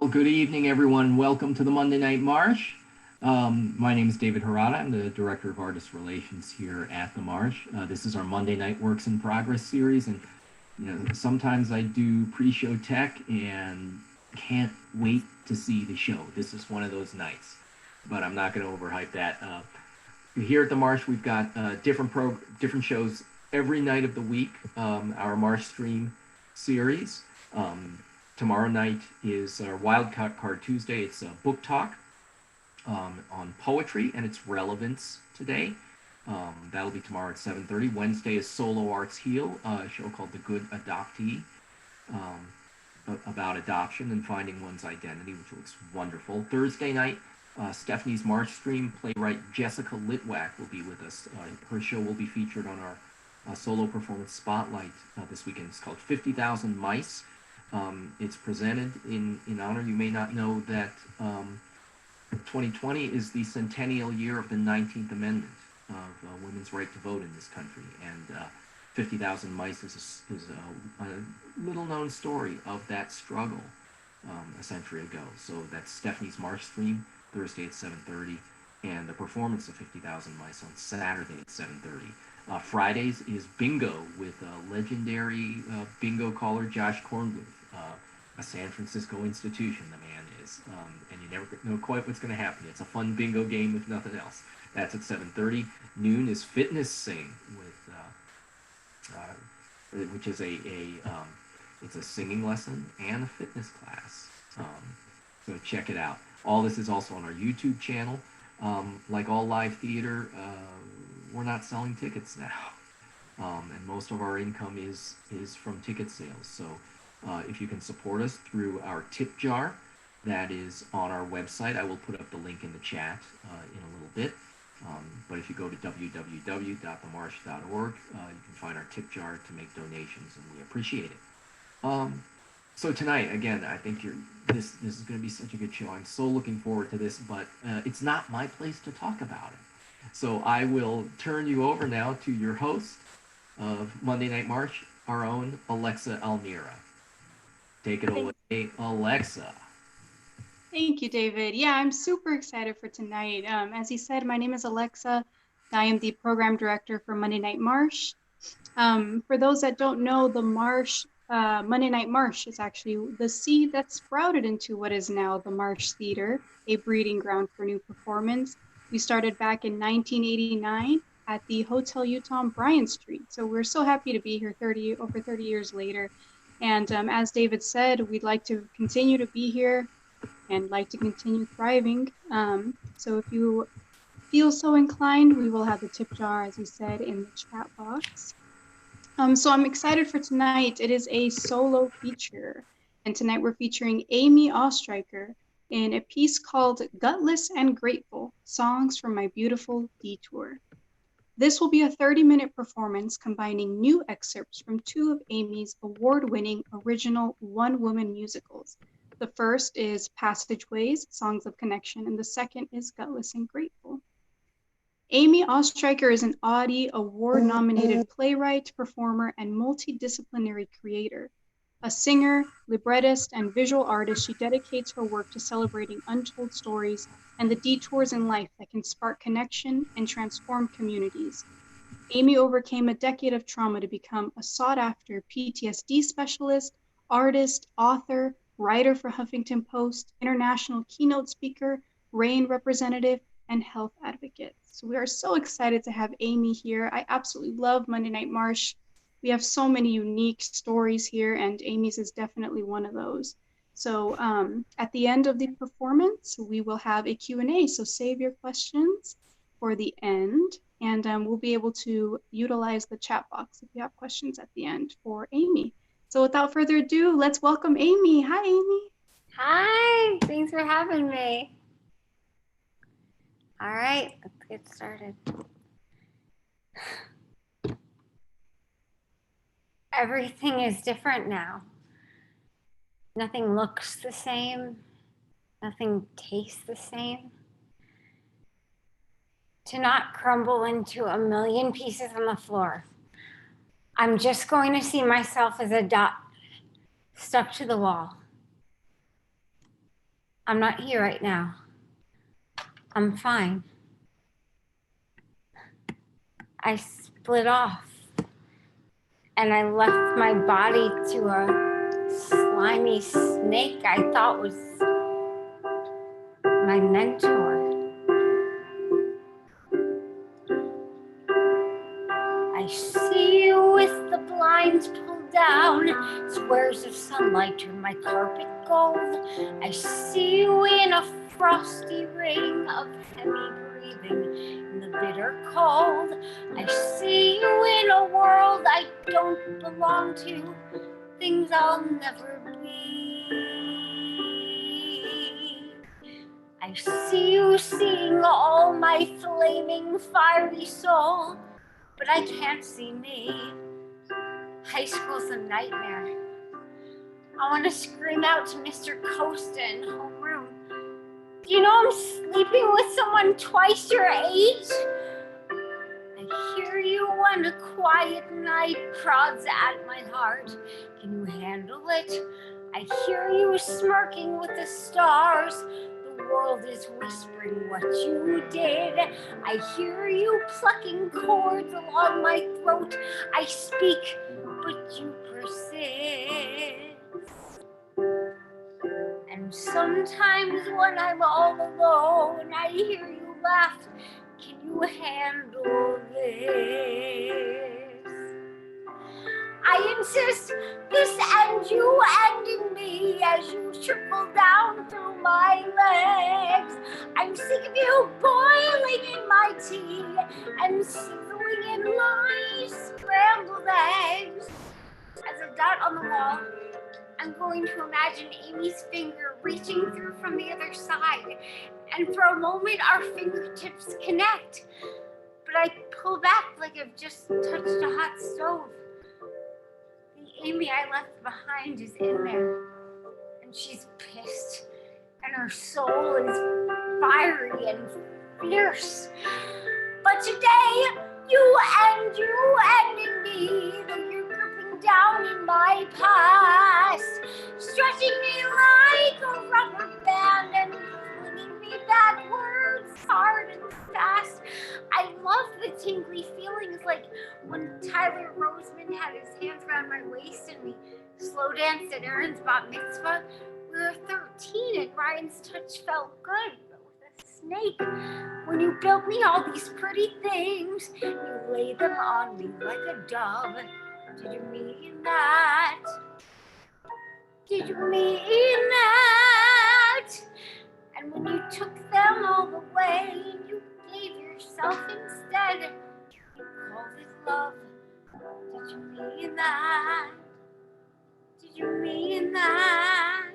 Well, good evening, everyone. Welcome to the Monday Night Marsh. My name is David Harada. I'm the Director of Artist Relations here at the Marsh. This is our Monday Night Works in Progress series, and sometimes I do pre-show tech and can't wait to see the show. This is one of those nights, but I'm not going to overhype that. Here at the Marsh, we've got different shows every night of the week. Our MarshStream series. Tomorrow night is our Wildcat Card Tuesday. It's a book talk on poetry and its relevance today. That'll be tomorrow at 7:30. Wednesday is Solo Arts Heal, a show called The Good Adoptee, about adoption and finding one's identity, which looks wonderful. Thursday night, Stephanie's MarshStream playwright Jessica Litwack will be with us. Her show will be featured on our solo performance spotlight this weekend. It's called 50,000 Mice. It's presented in honor. You may not know that 2020 is the centennial year of the 19th Amendment of women's right to vote in this country. And 50,000 Mice is a little-known story of that struggle a century ago. So that's Stephanie's MarshStream, Thursday at 7:30, and the performance of 50,000 Mice on Saturday at 7:30. Fridays is bingo with legendary bingo caller Josh Kornbluth, a San Francisco institution, the man is, and you never know quite what's going to happen. It's a fun bingo game if nothing else. That's at 7:30. Noon is Fitness Sing with which is it's a singing lesson and a fitness class. So check it out. All this is also on our YouTube channel. Like all live theater, we're not selling tickets now, and most of our income is from ticket sales. So if you can support us through our tip jar, that is on our website. I will put up the link in the chat in a little bit. But if you go to www.themarsh.org, you can find our tip jar to make donations, and we appreciate it. So tonight, again, I think this is going to be such a good show. I'm so looking forward to this, but it's not my place to talk about it. So I will turn you over now to your host of Monday Night Marsh, our own Alexa Almira. Take it away, Alexa. Thank you, David. Yeah, I'm super excited for tonight. As he said, my name is Alexa. I am the program director for Monday Night Marsh. For those that don't know, the Marsh, Monday Night Marsh is actually the seed that sprouted into what is now the Marsh Theater, a breeding ground for new performance. We started back in 1989 at the Hotel Utah on Bryant Street. So we're so happy to be here over 30 years later. And as David said, we'd like to continue to be here and like to continue thriving. So if you feel so inclined, we will have the tip jar, as he said, in the chat box. So I'm excited for tonight. It is a solo feature. And tonight we're featuring Amy Ostreicher in a piece called Gutless and Grateful, Songs from My Beautiful Detour. This will be a 30-minute performance combining new excerpts from two of Amy's award-winning original one-woman musicals. The first is Passageways, Songs of Connection, and the second is Gutless and Grateful. Amy Ostreicher is an Audie Award-nominated playwright, performer, and multidisciplinary creator. A singer, librettist, and visual artist, she dedicates her work to celebrating untold stories and the detours in life that can spark connection and transform communities. Amy overcame a decade of trauma to become a sought-after PTSD specialist, artist, author, writer for Huffington Post, international keynote speaker, RAIN representative, and health advocate. So we are so excited to have Amy here. I absolutely love Monday Night Marsh. We have so many unique stories here, and Amy's is definitely one of those. So at the end of the performance, we will have a Q&A. So save your questions for the end, and we'll be able to utilize the chat box if you have questions at the end for Amy. So without further ado, let's welcome Amy. Hi, Amy. Hi, thanks for having me. All right, let's get started. Everything is different now. Nothing looks the same. Nothing tastes the same. To not crumble into a million pieces on the floor. I'm just going to see myself as a dot stuck to the wall. I'm not here right now. I'm fine. I split off and I left my body to a slimy snake I thought was my mentor. I see you with the blinds pulled down, squares of sunlight turn my carpet gold. I see you in a frosty ring of heavy breathing in the bitter cold. I see you in a world I don't belong to, things I'll never be. I see you seeing all my flaming, fiery soul, but I can't see me. High school's a nightmare. I want to scream out to Mr. Costa in homeroom. Do you know I'm sleeping with someone twice your age? I hear you when a quiet night prods at my heart. Can you handle it? I hear you smirking with the stars. The world is whispering what you did. I hear you plucking cords along my throat. I speak, but you persist. And sometimes when I'm all alone, I hear you laugh. Can you handle this? I insist this ends you and in me as you trickle down through my legs. I'm sick of you boiling in my tea and sizzling in my scrambled eggs. As a dot on the wall, I'm going to imagine Amy's finger reaching through from the other side, and for a moment our fingertips connect. But I pull back like I've just touched a hot stove. The Amy I left behind is in there, and she's pissed, and her soul is fiery and fierce. But today, you and in me, though you're gripping down in my past, stretching me like a rubber band and flinging me backwards hard and fast. I love the tingly feelings, like when Tyler Roseman had his hands around my waist and we slow danced at Aaron's bat mitzvah. We were 13 and Ryan's touch felt good, but with a snake. When you built me all these pretty things, you laid them on me like a dove. Did you mean that? Did you mean that? And when you took them all away, you gave yourself instead. You called it love. Did you mean that? Did you mean that?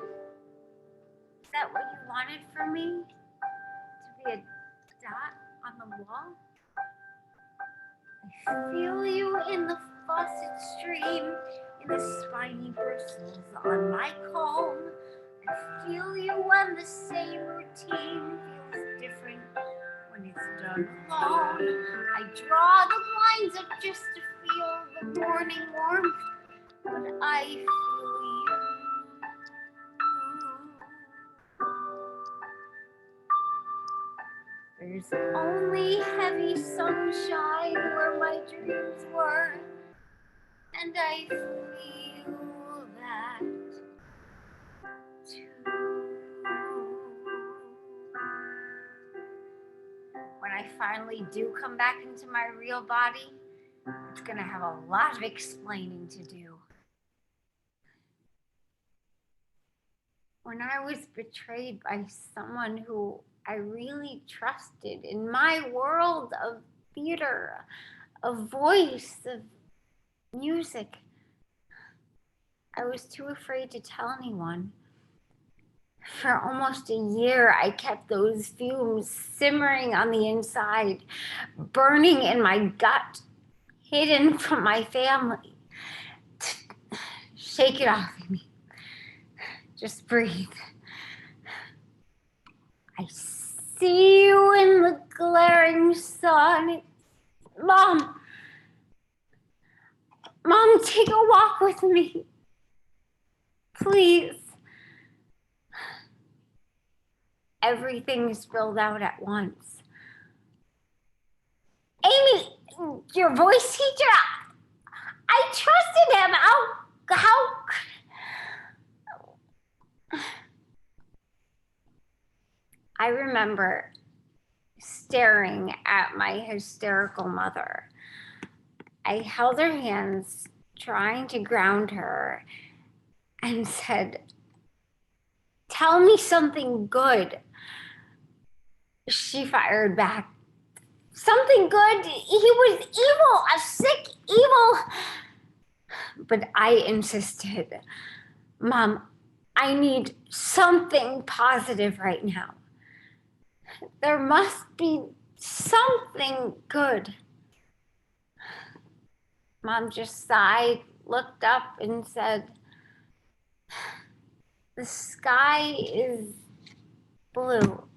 Is that what you wanted from me? To be a dot on the wall? I feel you in the faucet stream, in the spiny bristles on my comb. I feel you when the same routine feels different when it's done alone. I draw the blinds up just to feel the morning warmth, but I feel you. There's only heavy sunshine where my dreams were, and I feel that too. When I finally do come back into my real body, it's gonna have a lot of explaining to do. When I was betrayed by someone who I really trusted in my world of theater, of voice, of music, I was too afraid to tell anyone. For almost a year, I kept those fumes simmering on the inside, burning in my gut, hidden from my family. Shake it off of me. Just breathe. I see you in the glaring sun. Mom, take a walk with me. Please. everything spilled out at once. Amy, your voice teacher, I trusted him. How I remember staring at my hysterical mother. I held her hands, trying to ground her, and said, "Tell me something good." She fired back, "Something good? He was evil, a sick evil." But I insisted, "Mom, I need something positive right now. There must be something good." Mom just sighed, looked up, and said, "The sky is blue."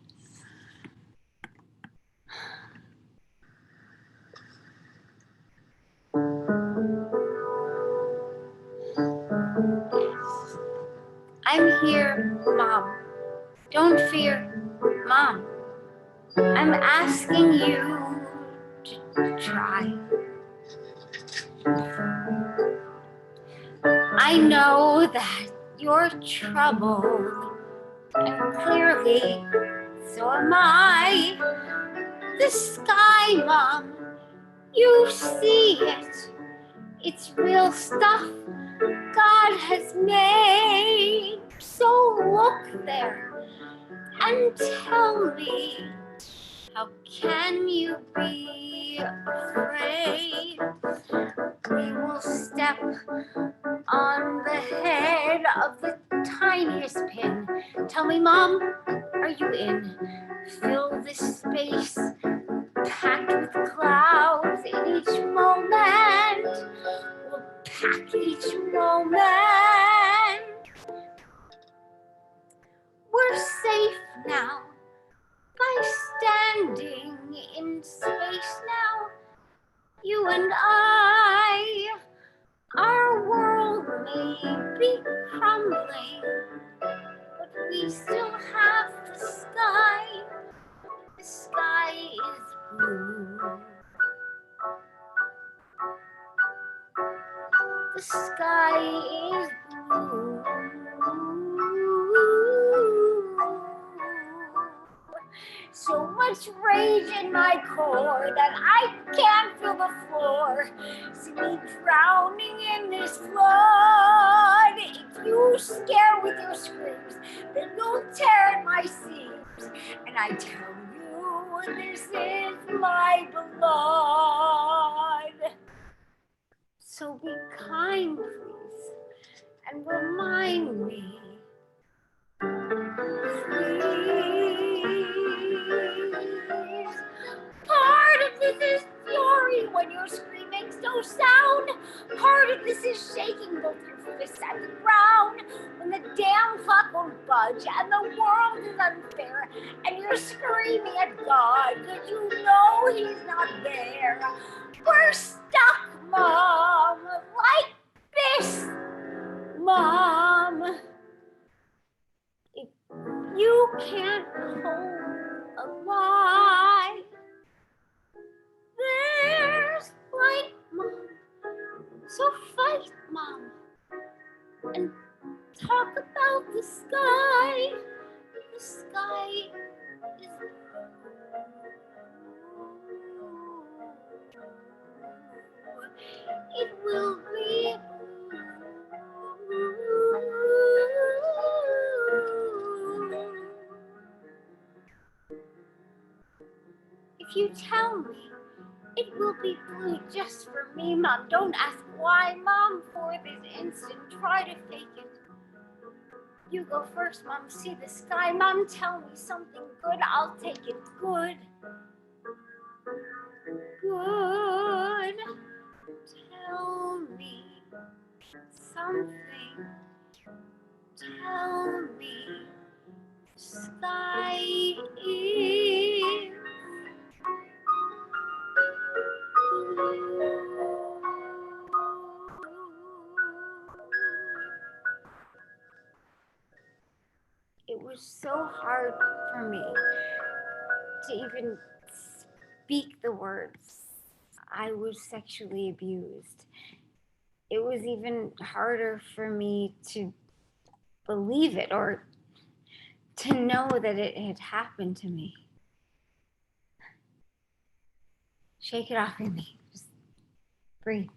"I'm here, Mom. Don't fear, Mom. I'm asking you to try. I know that you're troubled, and clearly so am I. The sky, Mom, you see it. It's real stuff God has made. So look there and tell me, how can you be afraid? We will step on the head of the tiniest pin. Tell me, Mom, are you in? Fill this space packed with clouds in each moment. We'll pack each moment. We're safe now by standing in space now. You and I, our world may be crumbling, but we still have the sky. The sky is blue. The sky is blue. So much rage in my core that I can't feel the floor. See me drowning in this flood. If you scare with your screams, then you'll tear at my seams. And I tell you, this is my blood. So be kind, please, and remind me. Please. Part of this is fury when you're screaming so sound. Part of this is shaking both your fists at the ground. When the damn clock won't budge and the world is unfair and you're screaming at God because you know He's not there. We're stuck, Mom, like this, Mom. If you can't hold a lie, there's flight, Mom. So fight, Mom, and talk about the sky. The sky is blue. It will be blue. If you tell me it will be blue just for me, Mom, don't ask why, Mom, for this instant, try to fake it. You go first, Mom, see the sky. Mom, tell me something good, I'll take it. Good. Good. Tell me something. Tell me sky is blue. It was was so hard for me to even speak the words. I was sexually abused. It was even harder for me to believe it or to know that it had happened to me. Shake it off of me. Just breathe.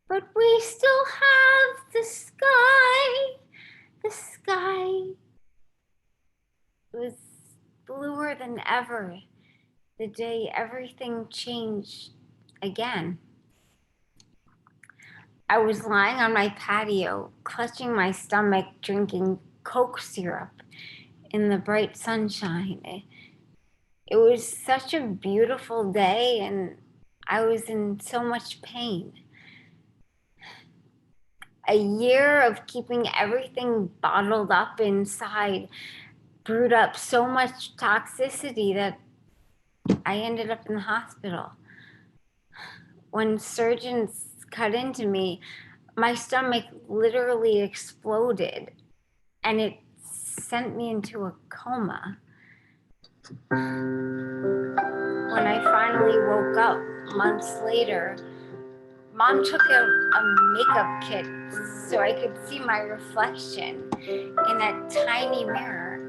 But we still have the sky. The sky was bluer than ever the day everything changed again. I was lying on my patio, clutching my stomach, drinking Coke syrup in the bright sunshine. It was such a beautiful day, and I was in so much pain. A year of keeping everything bottled up inside brewed up so much toxicity that I ended up in the hospital. When surgeons cut into me, my stomach literally exploded and it sent me into a coma. When I finally woke up months later, Mom took a makeup kit so I could see my reflection in that tiny mirror.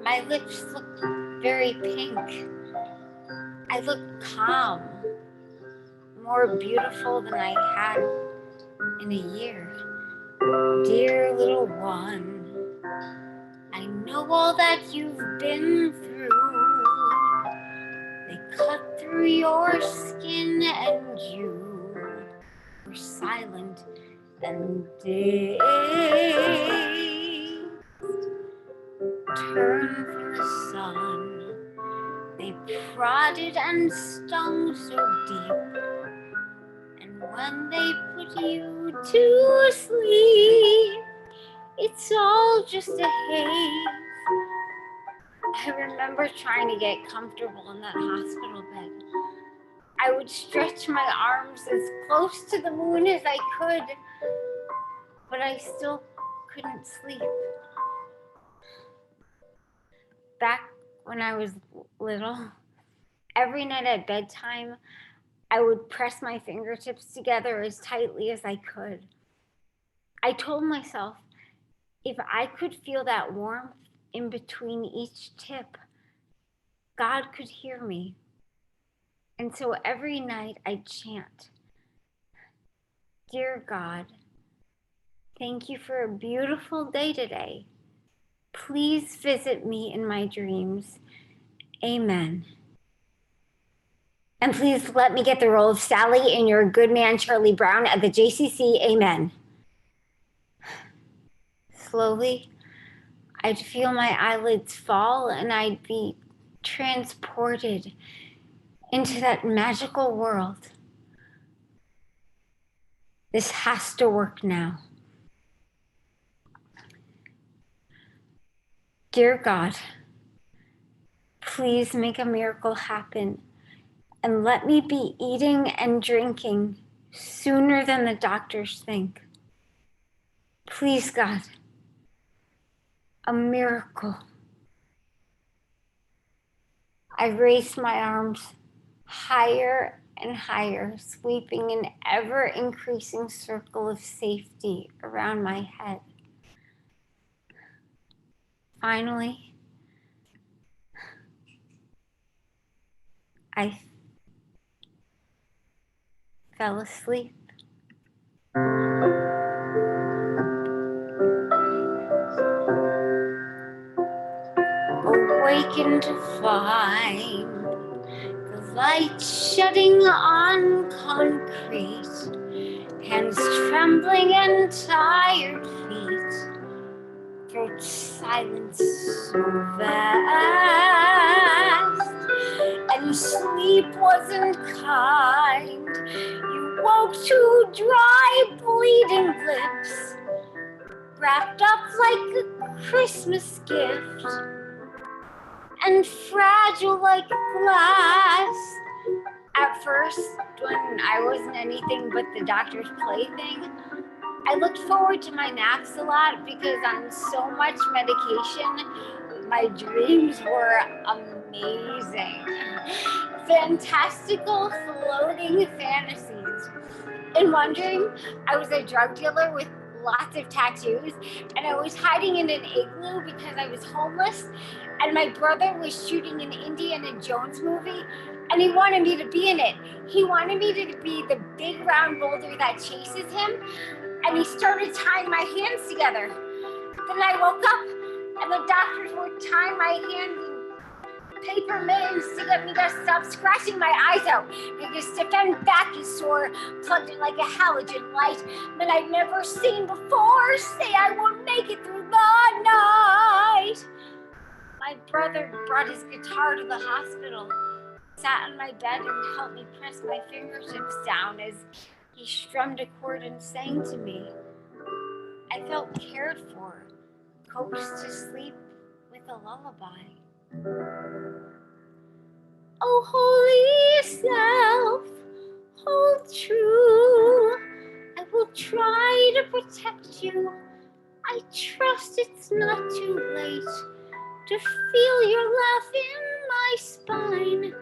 My lips looked very pink. I looked calm, more beautiful than I had in a year. Dear little one, I know all that you've been through. They cut through your skin and you were silent and dazed. Turn from the sun. They prodded and stung so deep. And when they put you to sleep, it's all just a haze. I remember trying to get comfortable in that hospital bed. I would stretch my arms as close to the moon as I could, but I still couldn't sleep. Back when I was little, every night at bedtime, I would press my fingertips together as tightly as I could. I told myself, if I could feel that warmth in between each tip, God could hear me. And so every night I'd chant, Dear God, thank you for a beautiful day today. Please visit me in my dreams. Amen. And please let me get the role of Sally in Your Good Man, Charlie Brown at the JCC. Amen. Slowly, I'd feel my eyelids fall and I'd be transported into that magical world. This has to work now. Dear God, please make a miracle happen and let me be eating and drinking sooner than the doctors think. Please, God, a miracle. I raised my arms higher and higher, sweeping an ever-increasing circle of safety around my head. Finally, I fell asleep. Awakened to find the light shutting on concrete, hands trembling and tired feet, throat silence so vast, and sleep wasn't kind. You woke to dry, bleeding lips, wrapped up like a Christmas gift, and fragile like glass. At first, when I wasn't anything but the doctor's plaything, I looked forward to my naps a lot because on so much medication, my dreams were amazing. Fantastical floating fantasies. In one dream, I was a drug dealer with lots of tattoos, and I was hiding in an igloo because I was homeless, and my brother was shooting an Indiana Jones movie, and he wanted me to be in it. He wanted me to be the big round boulder that chases him, and he started tying my hands together. Then I woke up, and the doctors were tying my hands in paper mittens to get me to stop scratching my eyes out because Stefan back is sore, plugged in like a halogen light that I'd never seen before. Say I won't make it through the night. My brother brought his guitar to the hospital, sat on my bed and helped me press my fingertips down as he strummed a chord and sang to me. I felt cared for, coaxed to sleep with a lullaby. Oh, holy self, hold true. I will try to protect you. I trust it's not too late to feel your laugh in my spine.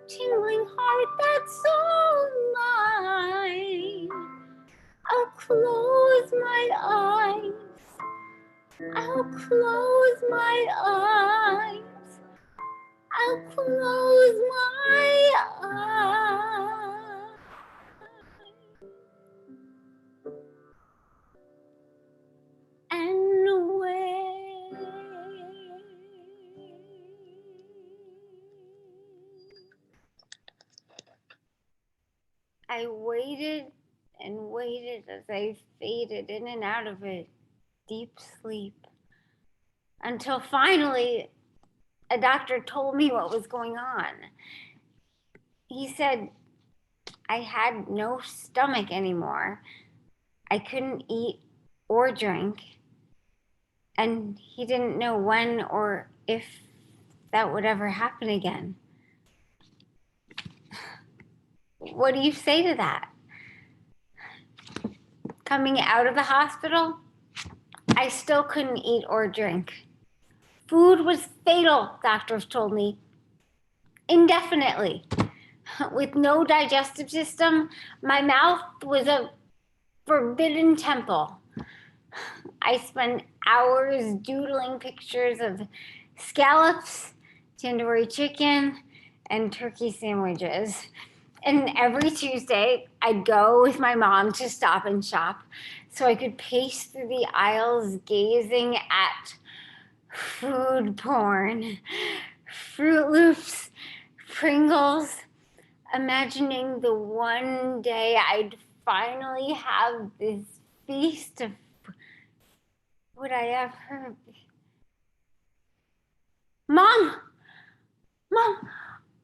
Tingling heart that's all mine. I'll close my eyes. I'll close my eyes. I'll close my eyes and wait. I waited and waited as I faded in and out of a deep sleep until finally a doctor told me what was going on. He said I had no stomach anymore. I couldn't eat or drink. And he didn't know when or if that would ever happen again. What do you say to that? Coming out of the hospital, I still couldn't eat or drink. Food was fatal, doctors told me, indefinitely. With no digestive system, my mouth was a forbidden temple. I spent hours doodling pictures of scallops, tandoori chicken, and turkey sandwiches. And every Tuesday, I'd go with my mom to Stop and Shop so I could pace through the aisles gazing at food porn, Fruit Loops, Pringles, imagining the one day I'd finally have this feast of would I ever be? Mom,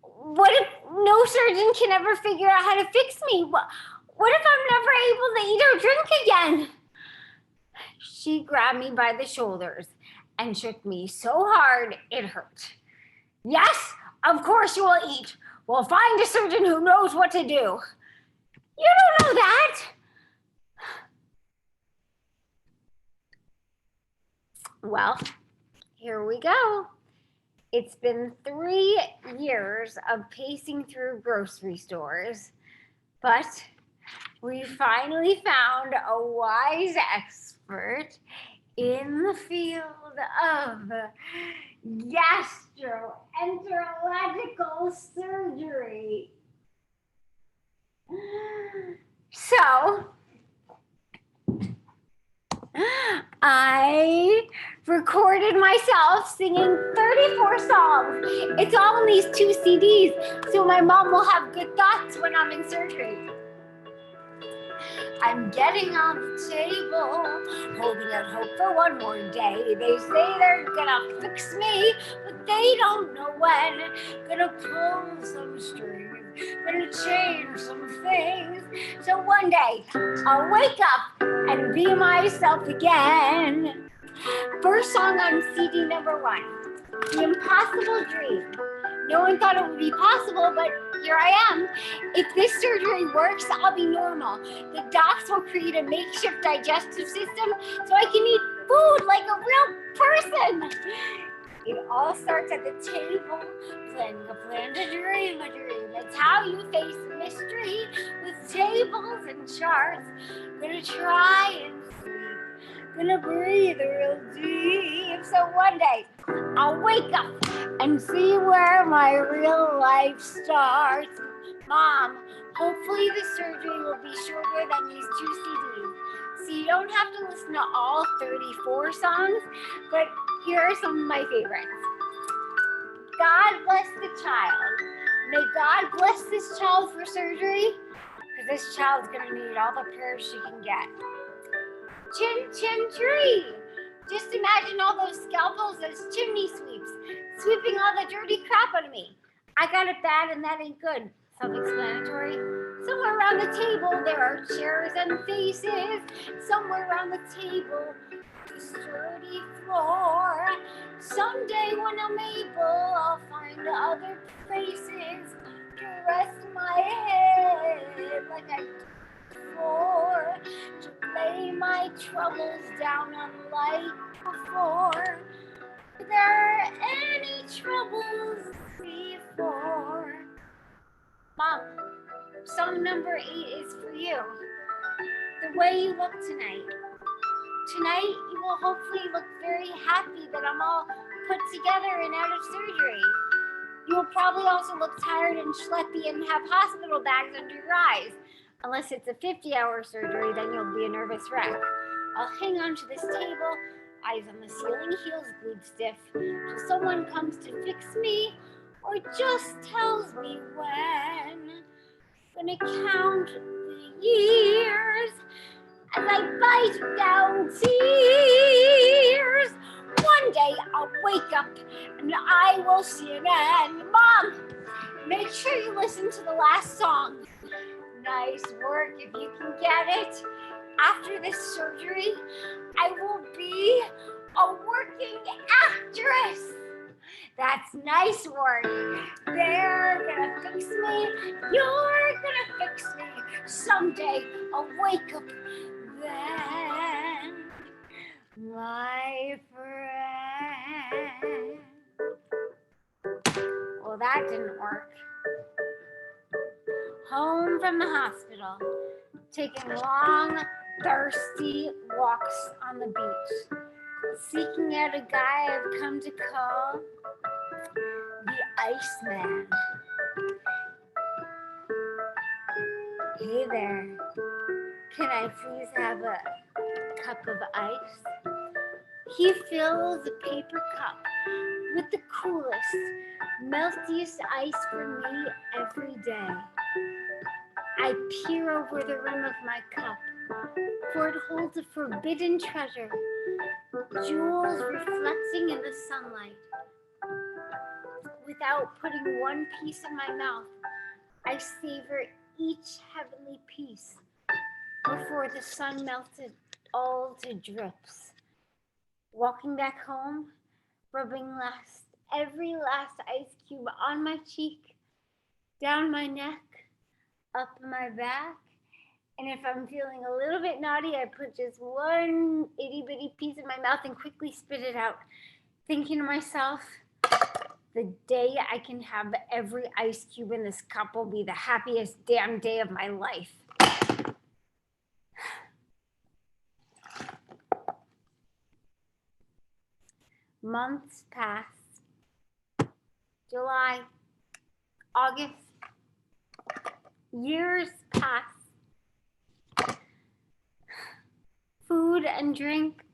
what if no surgeon can ever figure out how to fix me? What if I'm never able to eat or drink again? She grabbed me by the shoulders and shook me so hard it hurt. Yes, of course you will eat. We'll find a surgeon who knows what to do. You don't know that. Well, here we go. It's been 3 years of pacing through grocery stores, but we finally found a wise expert in the field of gastroenterological surgery. So, I recorded myself singing 34 songs. It's all in these 2 CDs, so my mom will have good thoughts when I'm in surgery. I'm getting on the table, holding out hope for one more day. They say they're gonna fix me, but they don't know when. Gonna pull some strings, gonna change some things. So one day, I'll wake up and be myself again. First song on CD number 1, The Impossible Dream. No one thought it would be possible, but here I am. If this surgery works, I'll be normal. The docs will create a makeshift digestive system so I can eat food like a real person. It all starts at the table, planning a plan to dream a dream. It's how you face the mystery with tables and charts. Gonna try and sleep, gonna breathe real deep. So one day, I'll wake up and see where my real life starts. Mom, hopefully the surgery will be shorter than these 2 CDs. So you don't have to listen to all 34 songs, but here are some of my favorites. God bless the child. May God bless this child for surgery, because this child's gonna need all the prayers she can get. Chin Chin Tree. Just imagine all those scalpels as chimney sweeps, sweeping all the dirty crap out of me. I got it bad and that ain't good. Self-explanatory. Somewhere around the table there are chairs and faces. Somewhere around the table, the sturdy floor. Someday when I'm able, I'll find other places to rest my head like I did before, to lay my troubles down unlike before. Are there any troubles before? Mom, song number 8 is for you. The way you look tonight. Tonight, you will hopefully look very happy that I'm all put together and out of surgery. You will probably also look tired and schleppy and have hospital bags under your eyes. Unless it's a 50-hour surgery, then you'll be a nervous wreck. I'll hang on to this table, eyes on the ceiling, heels glued stiff, till someone comes to fix me or just tells me when. Gonna count the years as I bite down tears. One day I'll wake up and I will see an end. Mom, make sure you listen to the last song. Nice work if you can get it. After this surgery, I will be a working actress. That's nice work. They're gonna fix me. You're gonna fix me. Someday I'll wake up then, my friend. Well, that didn't work. Home from the hospital, taking long, thirsty walks on the beach, seeking out a guy I've come to call the Iceman. Hey there, can I please have a cup of ice? He fills a paper cup with the coolest, meltiest ice for me every day. I peer over the rim of my cup, for it holds a forbidden treasure, jewels reflecting in the sunlight. Without putting one piece in my mouth, I savor each heavenly piece before the sun melted all to drips. Walking back home, rubbing every last ice cube on my cheek, down my neck, up my back, and if I'm feeling a little bit naughty, I put just one itty bitty piece in my mouth and quickly spit it out, thinking to myself, the day I can have every ice cube in this cup will be the happiest damn day of my life. Months pass. July, August, years pass. Food and drink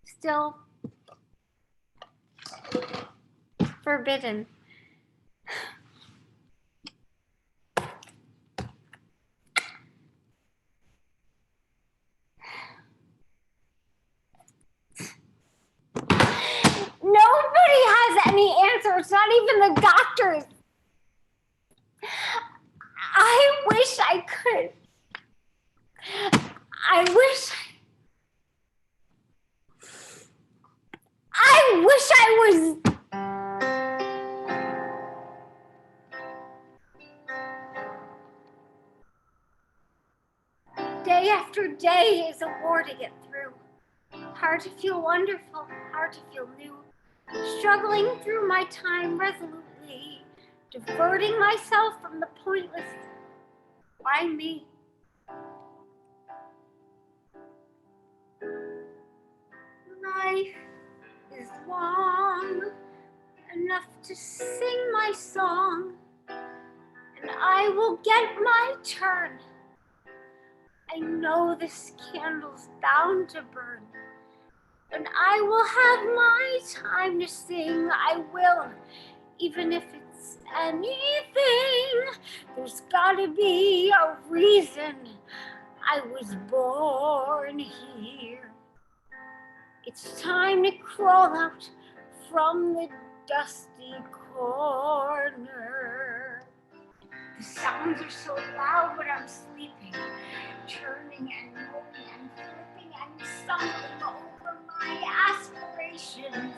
still forbidden. Nobody has any answers, not even the doctors. I wish I could. I wish I was. after day is a war to get through. Hard to feel wonderful, hard to feel new. Struggling through my time resolutely, diverting myself from the pointless. Why me? Life is long enough to sing my song, and I will get my turn. I know this candle's bound to burn, and I will have my time to sing. I will, even if it's anything. There's gotta be a reason I was born here. It's time to crawl out from the dusty corner. The sounds are so loud when I'm sleeping, turning and moving and flipping and stumbling over my aspirations,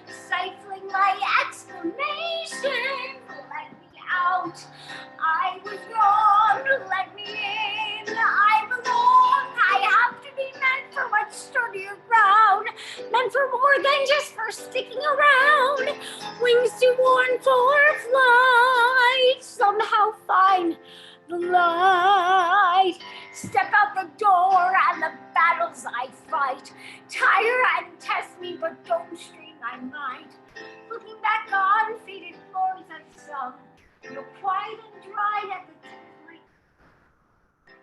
stifling my exclamations. Let me out. I was wrong. Let me in. I belong. I have to be meant for much sturdier ground, meant for more than just for sticking around. Wings too worn for flight. Somehow find the light. Step out the door and the battles I fight. Tire and test me, but don't strain my mind. Looking back on faded floors I've sung, you're quiet and dried at the tip of my.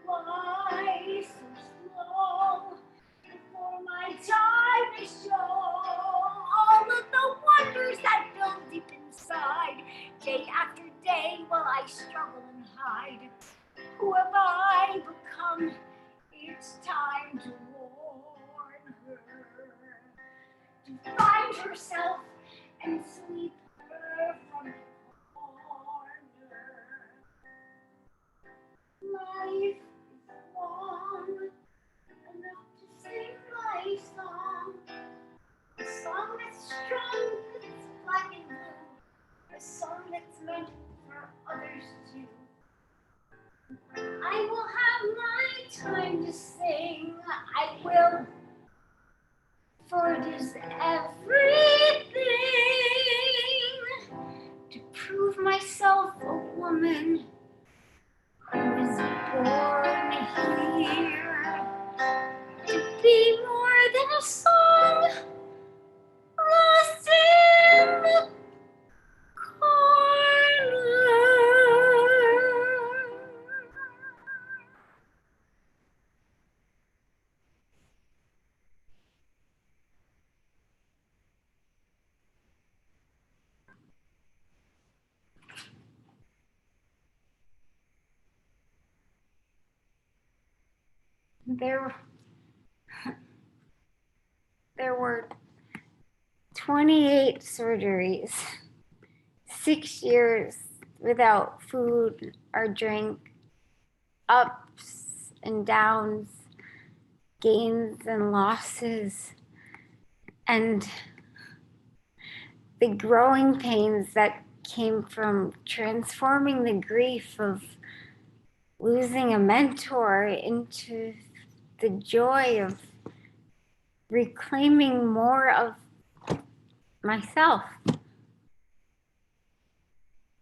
Why so slow before my time to show all of the wonders that build deep inside? Day after day while I struggle and hide. Who have I become? It's time to warn her to find herself and sweep her from the corner. Life is long enough to sing my song, a song that's strong, that's black and blue, a song that's meant for others too. I will have my time to sing, I will, for it is everything to prove myself a woman. I was born here to be more than a song lost in the corner. There were 28 surgeries, 6 years without food or drink, ups and downs, gains and losses, and the growing pains that came from transforming the grief of losing a mentor into the joy of reclaiming more of myself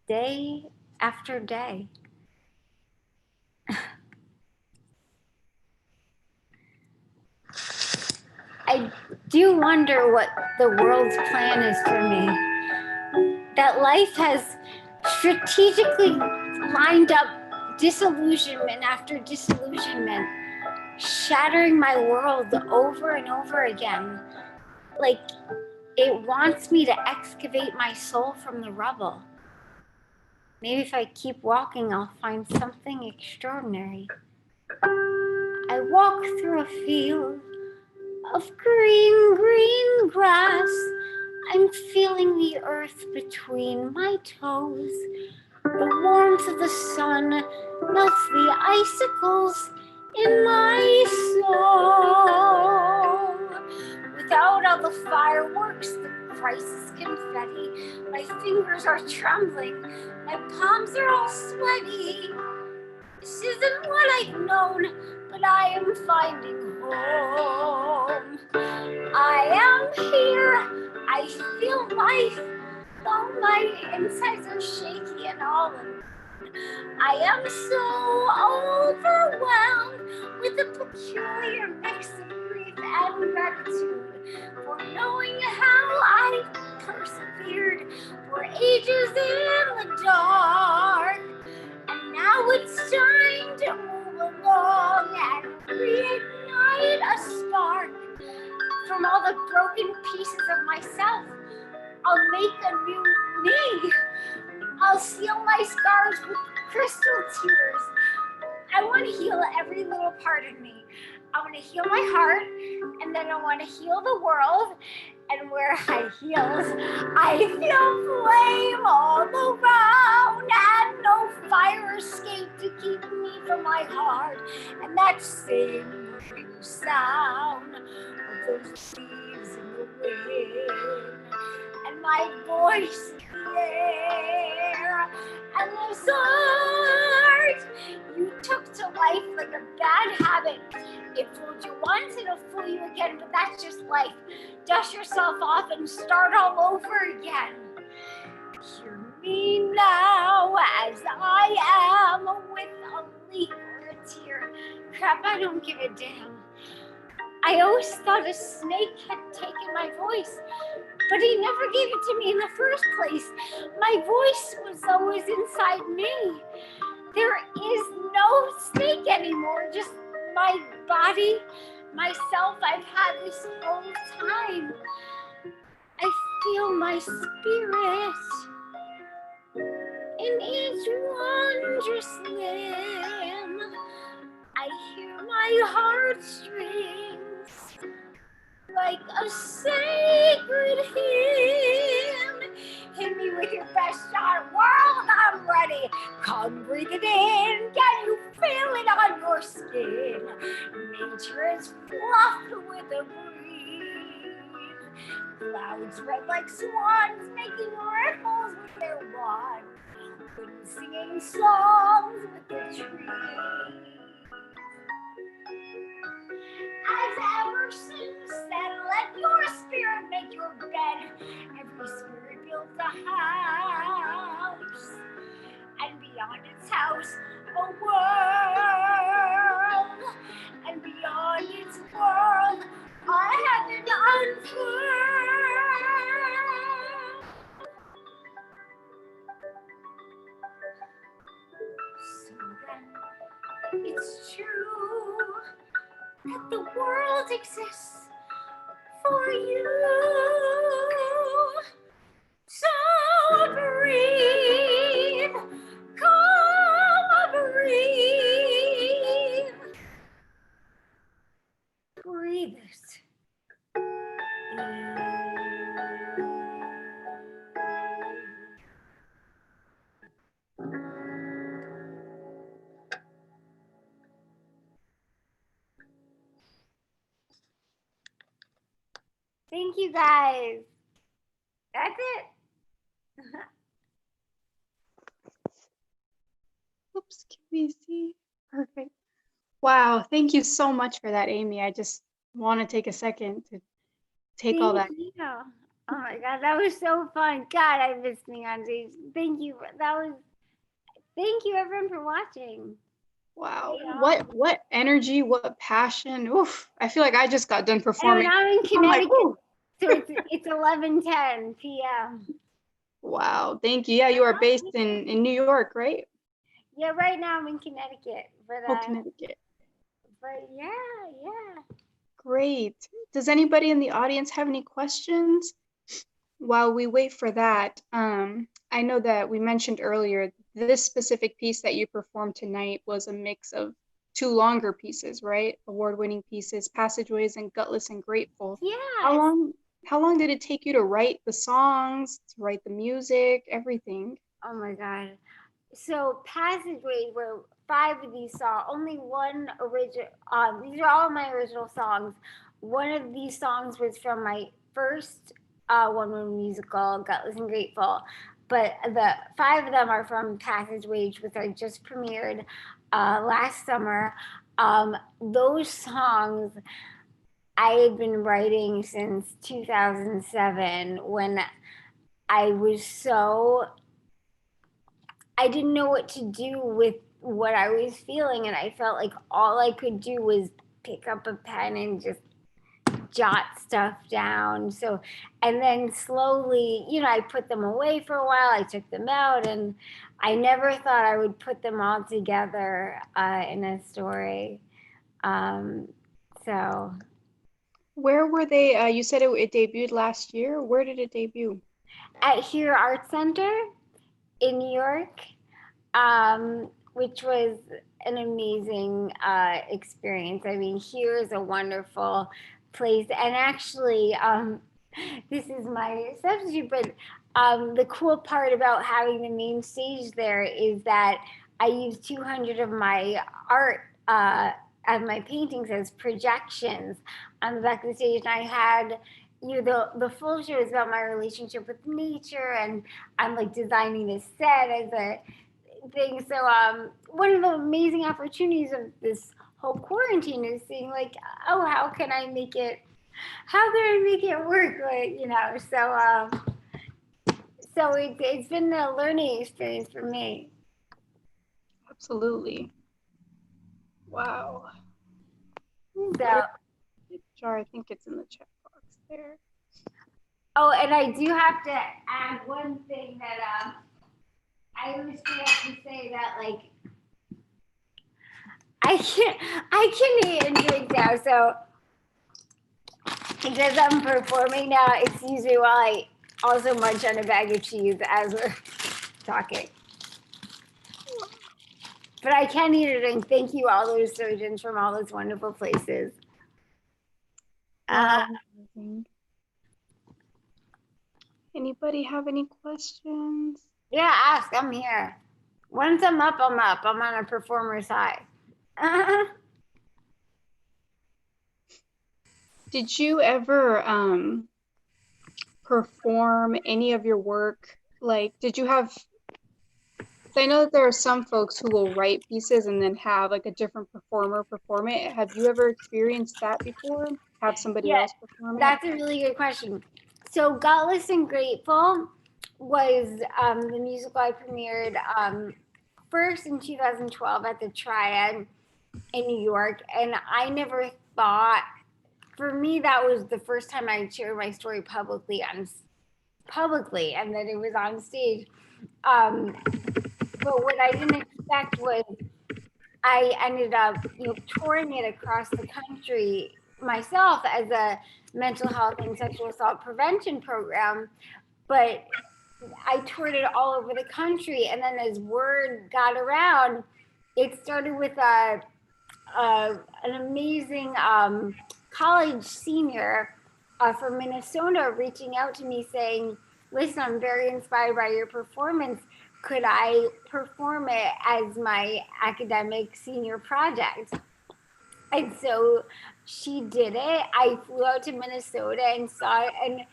day after day. I do wonder what the world's plan is for me. That life has strategically lined up disillusionment after disillusionment, shattering my world over and over again. Like it wants me to excavate my soul from the rubble. Maybe if I keep walking, I'll find something extraordinary. I walk through a field of green grass. I'm feeling the earth between my toes. The warmth of the sun melts the icicles in my soul. Without all the fireworks, the crisis confetti, my fingers are trembling, my palms are all sweaty. This isn't what I've known, but I am finding home. I am here, I feel life, though my insides are shaky and all alone. I am so overwhelmed with a peculiar mix of grief and gratitude for knowing how I persevered for ages in the dark. And now it's time to move along and reignite a spark. From all the broken pieces of myself, I'll make a new me. I'll seal my scars with crystal tears. I want to heal every little part of me. I want to heal my heart, and then I want to heal the world. And where I heal, I feel flame all around, and no fire escape to keep me from my heart. And that same sound of those leaves in the wind, and my voice in the air, and this art you took to life like a bad habit. It fooled you once, it'll fool you again, but that's just life. Dust yourself off and start all over again. Hear me now as I am, with a leaf or a tear. Crap, I don't give a damn. I always thought a snake had taken my voice, but he never gave it to me in the first place. My voice was always inside me. There is no snake anymore, just my body, myself. I've had this whole time. I feel my spirit in each wondrous limb. I hear my heartstrings like a sacred hymn. Hit me with your best shot, world, I'm ready. Come breathe it in, can you feel it on your skin? Nature is fluffed with a breeze. Clouds red like swans, making ripples with their wands. Wind singing songs with the trees. As Emerson said, let your spirit make your bed. Every spirit builds a house, and beyond its house, a world, and beyond its world, a heaven unfurled. So then, it's true that the world exists for you. So breathe, come breathe. Breathe it. Thank you guys. That's it. Oops, can we see? Perfect. Wow, thank you so much for that, Amy. I just want to take a second to take all that. Thank you. Oh my God, that was so fun. God, I miss being on stage. Thank you. Thank you everyone for watching. Wow, Yeah. what energy, what passion. Oof, I feel like I just got done And performing. I'm in I'm like, Connecticut, ooh. so it's 11:10 p.m. Wow, thank you. Yeah, you are based in New York, right? Yeah, right now I'm in Connecticut, Oh, Connecticut. but yeah. Great. Does anybody in the audience have any questions? While we wait for that, I know that we mentioned earlier, this specific piece that you performed tonight was a mix of two longer pieces, right? Award-winning pieces, Passageways and Gutless and Grateful. Yeah. How long did it take you to write the songs, to write the music, everything? Oh my God. So Passageways were 5 of these songs. Only one original. These are all my original songs. One of these songs was from my first one-woman musical, Gutless and Grateful. But the 5 of them are from Passageways, which I just premiered last summer. Those songs I had been writing since 2007 when I was I didn't know what to do with what I was feeling. And I felt like all I could do was pick up a pen and just jot stuff down. So, and then slowly, I put them away for a while. I took them out, and I never thought I would put them all together in a story. So, Where were they? You said it debuted last year. Where did it debut? at Here Art Center in New York, which was an amazing experience. I mean, here is a wonderful place. And actually, this is my substitute, but the cool part about having the main stage there is that I used 200 of my art, of my paintings as projections on the back of the stage. And I had the full show is about my relationship with nature, and I'm like designing this set as a thing. So one of the amazing opportunities of this whole quarantine is seeing like, oh, how can I make it work? Like, so it's been a learning experience for me. Absolutely. Wow. So, Jar, I think it's in the chat box there. oh, and I do have to add one thing that I always forget to say that like I can eat and drink now. So because I'm performing now, excuse me while I also munch on a bag of cheese as we're talking. But I can eat it, and thank you all those surgeons from all those wonderful places. Anybody have any questions? Yeah, ask. I'm here. Once I'm up, I'm up. I'm on a performer's high. Did you ever perform any of your work? Like, did you have, I know that there are some folks who will write pieces and then have like a different performer perform it. Have you ever experienced that before? Have somebody else perform it? That's a really good question. So Gutless and Grateful was the musical I premiered first in 2012 at the Triad in New York. And I never thought, for me, that was the first time I shared my story publicly, and that it was on stage. But what I didn't expect was I ended up, touring it across the country myself as a mental health and sexual assault prevention program. But I toured it all over the country, and then as word got around, it started with an amazing college senior from Minnesota reaching out to me saying, listen, I'm very inspired by your performance. Could I perform it as my academic senior project? And so she did it. I flew out to Minnesota and saw it, and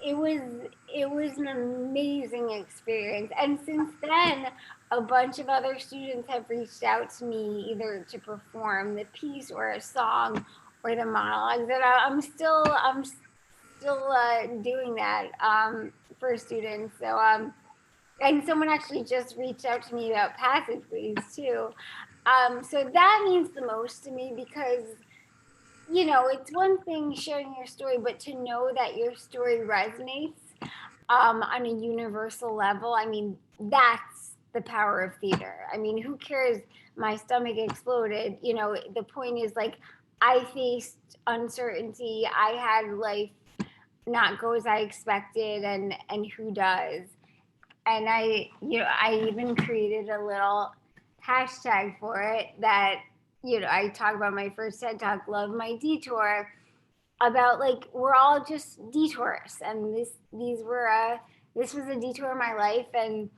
it was an amazing experience. And since then, a bunch of other students have reached out to me either to perform the piece or a song or the monologues, and I'm still doing that for students. So and someone actually just reached out to me about passageways too. So that means the most to me because, it's one thing sharing your story, but to know that your story resonates on a universal level, I mean, that's the power of theater. I mean, who cares? My stomach exploded. The point is like, I faced uncertainty. I had life not go as I expected, and who does? And I even created a little hashtag for it that, I talk about my first TED Talk, Love My Detour, about like, we're all just detours. And this was a detour in my life. And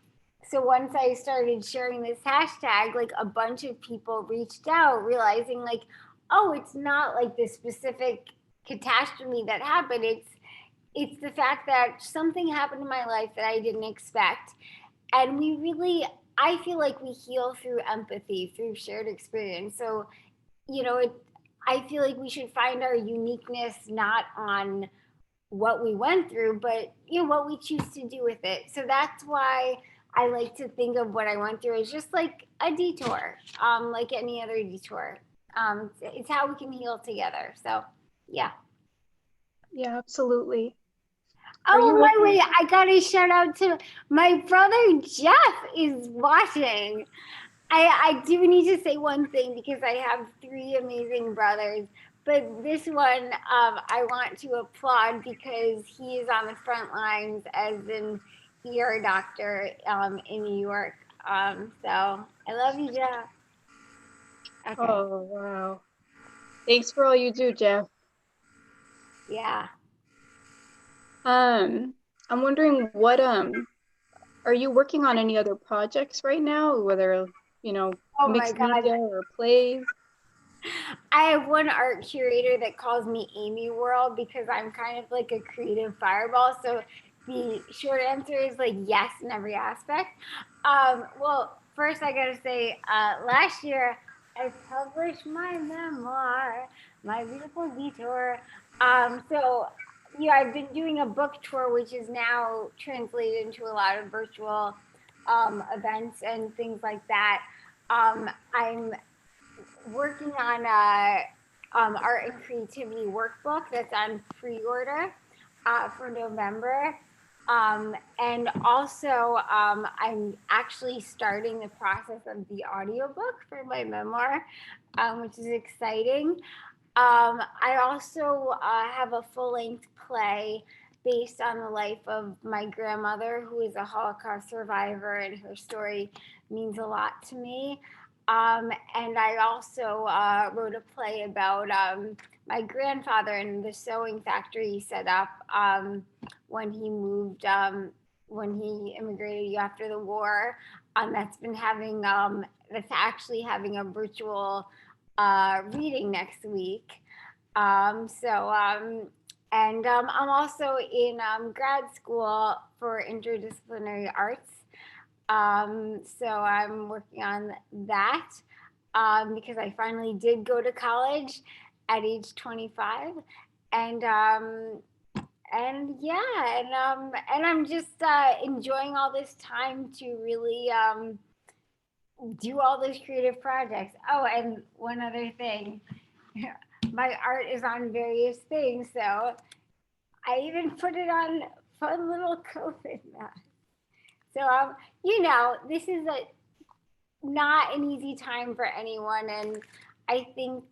so once I started sharing this hashtag, like a bunch of people reached out realizing like, oh, it's not like this specific catastrophe that happened. It's the fact that something happened in my life that I didn't expect. And I feel like we heal through empathy, through shared experience. So you know, I feel like we should find our uniqueness not on what we went through, but you know, what we choose to do with it. So that's why I like to think of what I went through as just like a detour, like any other detour. It's how we can heal together. So yeah. Yeah, absolutely. Are you Oh, by the working? way, I got a shout out to my brother Jeff is watching. I do need to say one thing because I have three amazing brothers, but this one I want to applaud because he is on the front lines as an ER doctor in New York. So I love you, Jeff. Okay. Oh, wow. Thanks for all you do, Jeff. Yeah. Um, I'm wondering what are you working on any other projects right now, whether, Oh my mixed God. media or plays? I have one art curator that calls me Amy World because I'm kind of like a creative fireball. So the short answer is like yes in every aspect. Well, first I gotta say, last year I published my memoir, My Beautiful Detour. So yeah, I've been doing a book tour, which is now translated into a lot of virtual events and things like that. I'm working on a art and creativity workbook that's on pre-order for November. And also, I'm actually starting the process of the audiobook for my memoir, which is exciting. I also have a full length play based on the life of my grandmother, who is a Holocaust survivor, and her story means a lot to me. And I also wrote a play about my grandfather and the sewing factory he set up when he moved, when he immigrated after the war. That's been having, that's actually having a virtual reading next week. I'm also in grad school for interdisciplinary arts. So I'm working on that because I finally did go to college at age 25. And and I'm just enjoying all this time to really do all those creative projects. Oh, and one other thing, my art is on various things, so I even put it on fun little COVID mask. So this is a not an easy time for anyone, and I think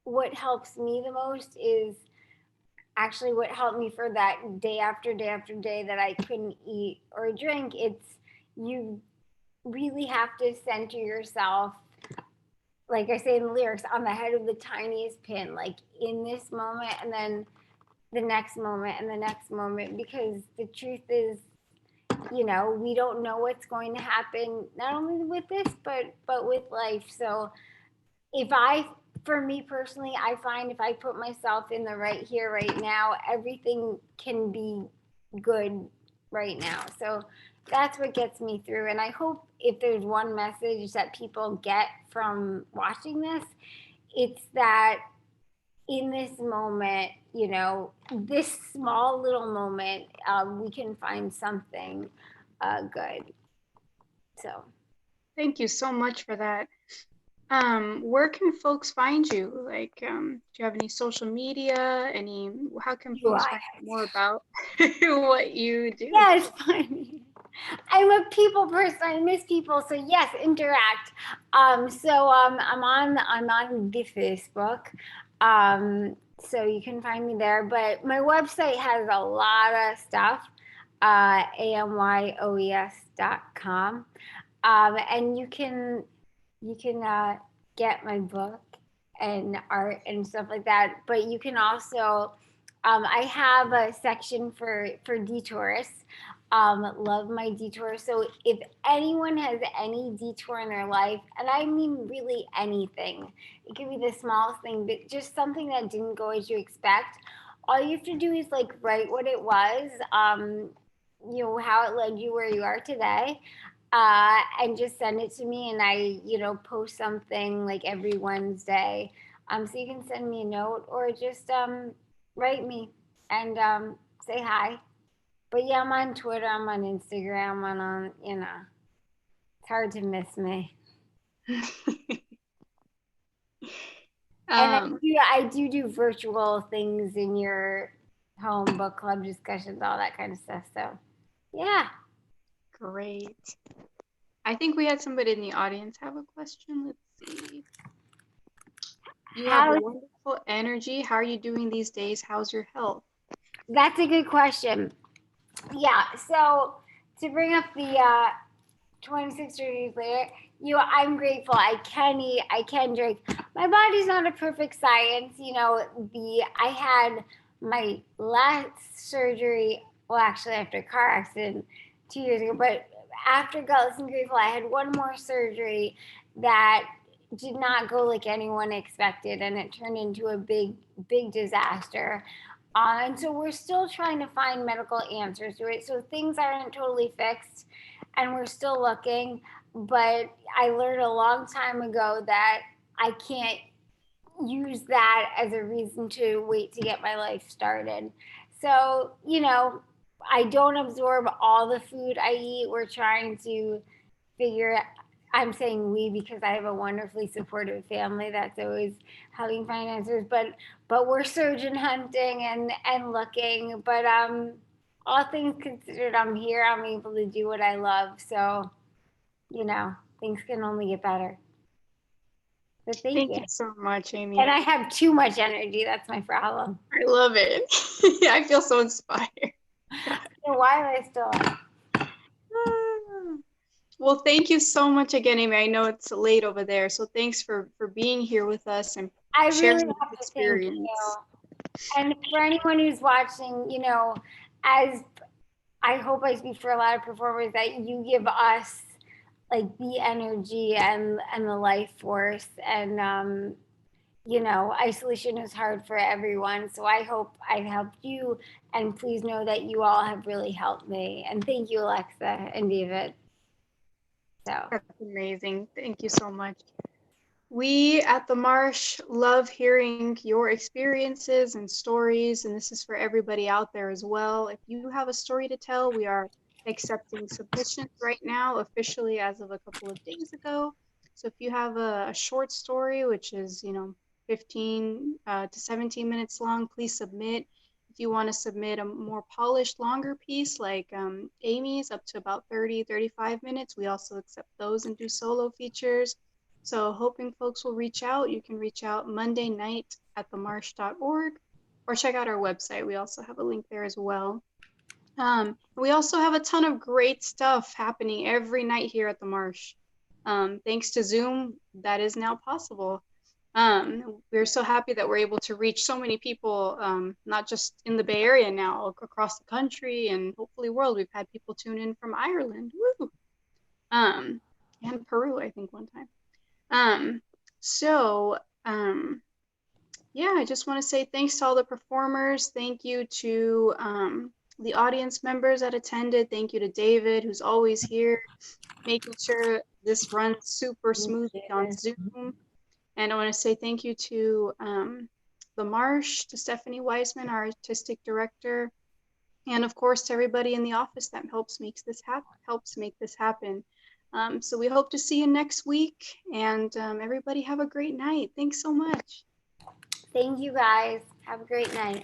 what helps me the most is actually what helped me for that day after day after day that I couldn't eat or drink. It's you really have to center yourself, like I say in the lyrics, on the head of the tiniest pin, like in this moment and then the next moment and the next moment, because the truth is, we don't know what's going to happen, not only with this, but with life. So for me personally, I find if I put myself in the right here, right now, everything can be good right now. So that's what gets me through. And I hope if there's one message that people get from watching this, it's that in this moment, this small little moment, we can find something good. So Thank you so much for that. Where can folks find you? Like, do you have any social media? How can do folks I. find out more about what you do? Yeah, it's funny. I'm a people person. I miss people. So yes, interact. I'm on the Facebook. So you can find me there. But my website has a lot of stuff. amyoes.com. And you can get my book and art and stuff like that. But you can also I have a section for detourists. Love my detour. So if anyone has any detour in their life, and I mean really anything, it could be the smallest thing, but just something that didn't go as you expect. All you have to do is write what it was, how it led you where you are today, and just send it to me, and I, post something like every Wednesday. So you can send me a note or just write me and say hi. But yeah, I'm on Twitter, I'm on Instagram, I'm on, it's hard to miss me. And I do virtual things in your home, book club discussions, all that kind of stuff. So yeah. Great. I think we had somebody in the audience have a question. Let's see. You have a wonderful energy. How are you doing these days? How's your health? That's a good question. Yeah. So to bring up the 26 degrees later, I'm grateful. I can eat, I can drink. My body's not a perfect science. I had my last surgery, well, actually after a car accident 2 years ago, but after gutless and grateful, I had one more surgery that did not go like anyone expected, and it turned into a big, big disaster. And so we're still trying to find medical answers to it. So things aren't totally fixed, and we're still looking. But I learned a long time ago that I can't use that as a reason to wait to get my life started. So, I don't absorb all the food I eat. We're trying to figure I'm saying we because I have a wonderfully supportive family that's always helping find answers. But we're surgeon hunting and looking. But all things considered, I'm here. I'm able to do what I love. So, things can only get better. So thank you so much, Amy. And I have too much energy. That's my problem. I love it. I feel so inspired. So why am I still up? Well, thank you so much again, Amy. I know it's late over there, so thanks for being here with us and sharing really this experience. And for anyone who's watching, as I hope I speak for a lot of performers, that you give us like the energy and the life force, and isolation is hard for everyone. So I hope I've helped you, and please know that you all have really helped me. And thank you, Alexa and David. So that's amazing. Thank you so much. We at the Marsh love hearing your experiences and stories, and this is for everybody out there as well. If you have a story to tell, we are accepting submissions right now, officially as of a couple of days ago. So if you have a short story, which is 15 to 17 minutes long, please submit. If you want to submit a more polished, longer piece like Amy's, up to about 30-35 minutes, we also accept those and do solo features. So hoping folks will reach out. You can reach out Monday night at themarsh.org or check out our website. We also have a link there as well. We also have a ton of great stuff happening every night here at the Marsh. Thanks to Zoom, that is now possible. We're so happy that we're able to reach so many people, not just in the Bay Area now, across the country and hopefully world. We've had people tune in from Ireland, woo! And Peru, I think, one time. Yeah, I just want to say thanks to all the performers. Thank you to the audience members that attended. Thank you to David, who's always here, making sure this runs super smoothly on Zoom. And I want to say thank you to the Marsh, to Stephanie Weisman, our artistic director, and of course to everybody in the office that helps make this happen. So we hope to see you next week, and everybody have a great night. Thanks so much. Thank you guys. Have a great night.